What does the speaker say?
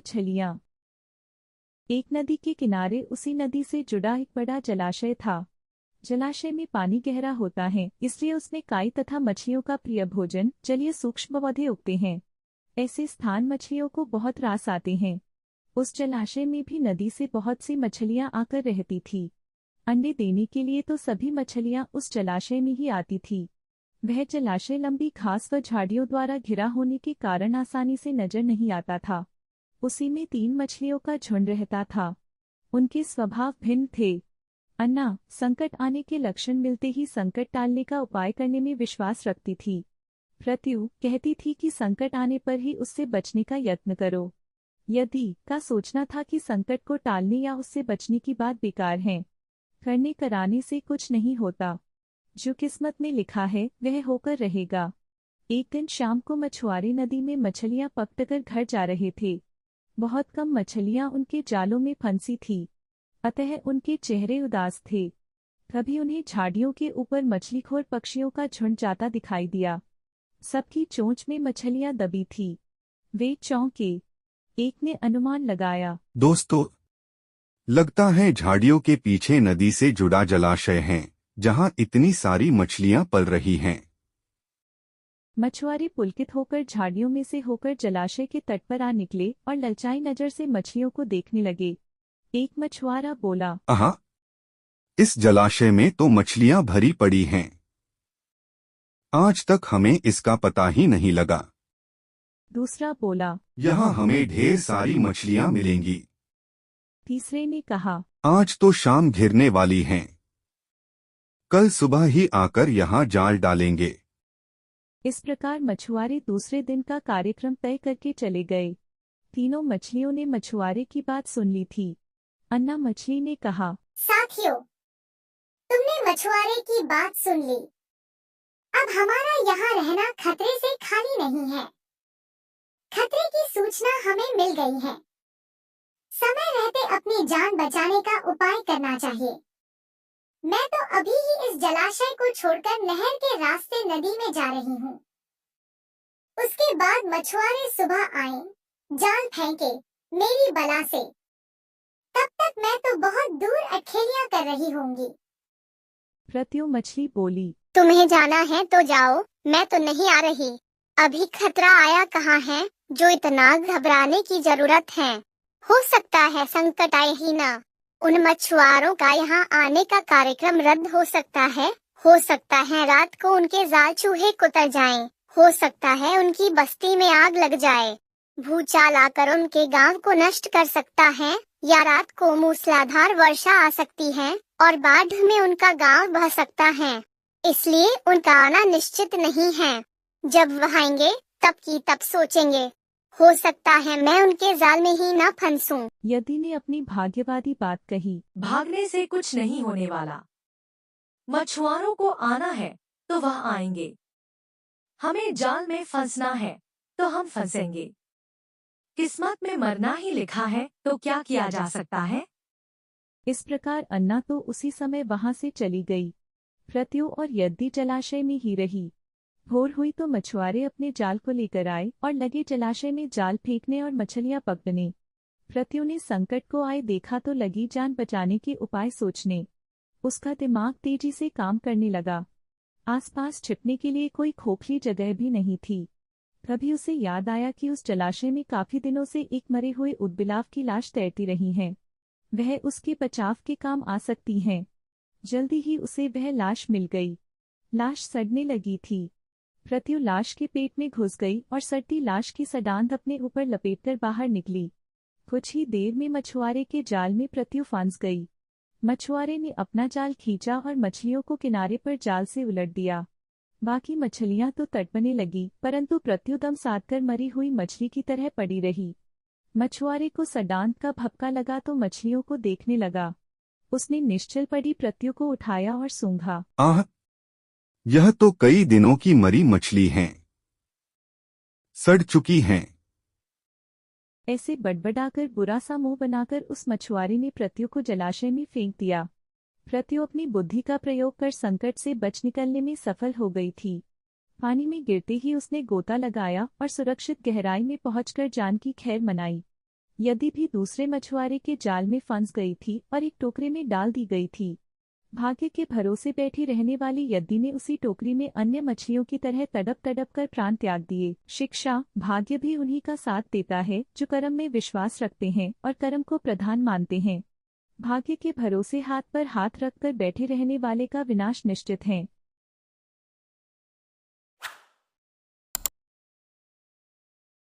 मछलियाँ। एक नदी के किनारे उसी नदी से जुड़ा एक बड़ा जलाशय था। जलाशय में पानी गहरा होता है, इसलिए उसमें काई तथा मछलियों का प्रिय भोजन जलीय सूक्ष्म पौधे उगते हैं। ऐसे स्थान मछलियों को बहुत रास आते हैं। उस जलाशय में भी नदी से बहुत सी मछलियां आकर रहती थी। अंडे देने के लिए तो सभी मछलियां उस जलाशय में ही आती थी। वह जलाशय लंबी घास व झाड़ियों द्वारा घिरा होने के कारण आसानी से नजर नहीं आता था। उसी में 3 मछलियों का झुंड रहता था। उनके स्वभाव भिन्न थे। अन्ना संकट आने के लक्षण मिलते ही संकट टालने का उपाय करने में विश्वास रखती थी। प्रत्यु कहती थी कि संकट आने पर ही उससे बचने का यत्न करो। यदि का सोचना था कि संकट को टालने या उससे बचने की बात बेकार है। करने कराने से कुछ नहीं होता। जो किस्मत में लिखा है वह होकर रहेगा। एक दिन शाम को मछुआरे नदी में मछलियां पकड़कर घर जा रहे थे। बहुत कम मछलियां उनके जालों में फंसी थी, अतः उनके चेहरे उदास थे। तभी उन्हें झाड़ियों के ऊपर मछलीखोर पक्षियों का झुंड जाता दिखाई दिया। सबकी चोंच में मछलियां दबी थी। वे चौंके। एक ने अनुमान लगाया, दोस्तों, लगता है झाड़ियों के पीछे नदी से जुड़ा जलाशय है, जहां इतनी सारी मछलियां पल रही हैं। मछुआरे पुलकित होकर झाड़ियों में से होकर जलाशय के तट पर आ निकले और ललचाई नजर से मछलियों को देखने लगे। एक मछुआरा बोला, आहा, इस जलाशय में तो मछलियां भरी पड़ी हैं। आज तक हमें इसका पता ही नहीं लगा। दूसरा बोला, यहाँ हमें ढेर सारी मछलियां मिलेंगी। तीसरे ने कहा, आज तो शाम घिरने वाली हैं। कल सुबह ही आकर यहाँ जाल डालेंगे। इस प्रकार मछुआरे दूसरे दिन का कार्यक्रम तय करके चले गए। तीनों मछलियों ने मछुआरे की बात सुन ली थी। अन्ना मछली ने कहा, साथियों, तुमने मछुआरे की बात सुन ली। अब हमारा यहाँ रहना खतरे से खाली नहीं है। खतरे की सूचना हमें मिल गई है। समय रहते अपनी जान बचाने का उपाय करना चाहिए। मैं तो अभी ही इस जलाशय को छोड़कर नहर के रास्ते नदी में जा रही हूँ। उसके बाद मछुआरे सुबह आए, जाल फेंके मेरी बला से। तब तक मैं तो बहुत दूर अखेलियां कर रही होंगी। प्रत्यु मछली बोली, तुम्हें जाना है तो जाओ, मैं तो नहीं आ रही। अभी खतरा आया कहाँ है जो इतना घबराने की जरूरत है। हो सकता है संकट आए ही ना। उन मछुआरों का यहाँ आने का कार्यक्रम रद्द हो सकता है। हो सकता है रात को उनके जाल चूहे कुतर जाएं। हो सकता है उनकी बस्ती में आग लग जाए। भूचाल आकर उनके गांव को नष्ट कर सकता है, या रात को मूसलाधार वर्षा आ सकती है और बाढ़ में उनका गांव बह सकता है। इसलिए उनका आना निश्चित नहीं है। जब वह आएंगे तब की तब सोचेंगे। हो सकता है मैं उनके जाल में ही न फंसूं। यदि ने अपनी भाग्यवादी बात कही। भागने से कुछ नहीं होने वाला। मछुआरों को आना है तो वह आएंगे। हमें जाल में फंसना है तो हम फंसेंगे। किस्मत में मरना ही लिखा है तो क्या किया जा सकता है। इस प्रकार अन्ना तो उसी समय वहां से चली गई। प्रत्यु और यद्दी जलाशय में ही रही। भोर हुई तो मछुआरे अपने जाल को लेकर आए और लगे जलाशय में जाल फेंकने और मछलियां पकड़ने। प्रत्यु ने संकट को आए देखा तो लगी जान बचाने के उपाय सोचने। उसका दिमाग तेजी से काम करने लगा। आसपास छिपने के लिए कोई खोखली जगह भी नहीं थी। तभी उसे याद आया कि उस जलाशय में काफी दिनों से एक मरे हुए ऊदबिलाव की लाश तैरती रही है। वह उसके बचाव के काम आ सकती है। जल्दी ही उसे वह लाश मिल गई। लाश सड़ने लगी थी। प्रत्यु लाश के पेट में घुस गई और सड़ती लाश की सडांध अपने ऊपर लपेटकर बाहर निकली। कुछ ही देर में मछुआरे के जाल में प्रत्यु फंस गई। मछुआरे ने अपना जाल खींचा और मछलियों को किनारे पर जाल से उलट दिया। बाकी मछलियां तो तड़पने लगी, परंतु प्रत्यु दम साधकर मरी हुई मछली की तरह पड़ी रही। मछुआरे को सडांध का भपका लगा तो मछलियों को देखने लगा। उसने निश्चल पड़ी प्रत्यु को उठाया और सूंघा। आह, यह तो कई दिनों की मरी मछली हैं। सड़ चुकी हैं। ऐसे बड़बड़ाकर बुरा सा मुंह बनाकर उस मछुआरे ने प्रत्यु को जलाशय में फेंक दिया। प्रत्यु अपनी बुद्धि का प्रयोग कर संकट से बच निकलने में सफल हो गई थी। पानी में गिरते ही उसने गोता लगाया और सुरक्षित गहराई में पहुंचकर जान की खैर मनाई। यदि भी दूसरे मछुआरे के जाल में फंस गई थी और एक टोकरे में डाल दी गई थी। भाग्य के भरोसे बैठी रहने वाली यद्दी ने उसी टोकरी में अन्य मछलियों की तरह तड़प तड़प कर प्राण त्याग दिए। शिक्षा, भाग्य भी उन्हीं का साथ देता है जो कर्म में विश्वास रखते हैं और कर्म को प्रधान मानते हैं। भाग्य के भरोसे हाथ पर हाथ रखकर बैठे रहने वाले का विनाश निश्चित है।